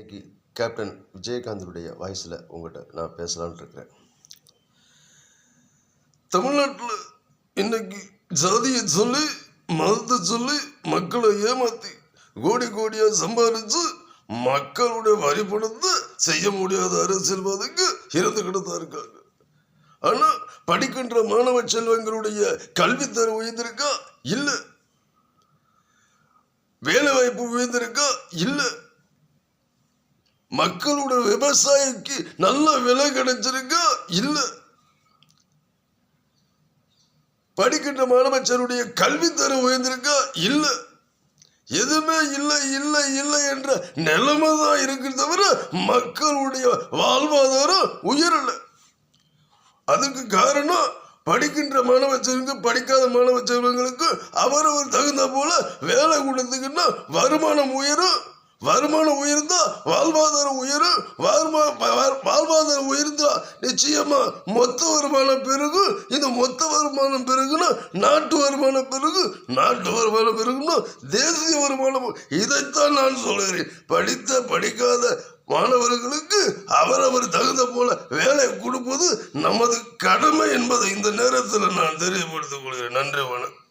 இன்னைக்கு கேப்டன் விஜயகாந்தனுடைய வாய்ஸில் உங்கள்கிட்ட நான் பேசலான்னு இருக்கிறேன். தமிழ்நாட்டில் இன்னைக்கு ஜாதியை சொல்லி மதத்தை சொல்லி மக்களை ஏமாற்றி கோடி கோடியாக சம்பாதிச்சு மக்களுடைய வரி பணத்தை செய்ய முடியாத அரசியல்வாதிக்கு இருந்துக்கிட்டு தான் இருக்காங்க. ஆனால் படிக்கின்ற மாணவ செல்வங்களுடைய கல்வித்தர உயர்ந்திருக்கா? இல்லை. வேலை வாய்ப்பு உயர்ந்திருக்கா? இல்லை. மக்களுடைய விவசாயிக்கு நல்ல விலை கிடைச்சிருக்கா? இல்லை. படிக்கின்ற மாணவர்களுடைய கல்வித்தர உயர்ந்திருக்கா? இல்லை. எதுவுமே இல்லை இல்லை இல்லை என்ற நிலைமை தான் இருக்கு தவிர மக்களுடைய வாழ்வாதாரம் உயரல. அதுக்கு காரணம் படிக்கின்ற மாணவ செல்வங்க படிக்காத மாணவ செல்வங்களுக்கு அவரவர் தகுந்த போல வேலை கொடுத்துக்கின்னா வருமானம் உயரும். வருமானம் உயர்ந்தா வாழ்வாதாரம் உயரும். வாழ்வாதாரம் உயர்ந்தா நிச்சயமா மொத்த வருமானம் பெருகும். இந்த மொத்த வருமானம் பெருகுன்னா நாட்டு வருமானம் பெருகு. நாட்டு வருமானம் பெருகுன்னா தேசிய வருமானம். இதைத்தான் நான் சொல்கிறேன். படிக்காத மாணவர்களுக்கு அவரவர் தகுந்த போல வேலை கொடுப்பது நமது கடமை என்பதை இந்த நேரத்தில் நான் தெரியப்படுத்திக் கொள்கிறேன். நன்றி, வணக்கம்.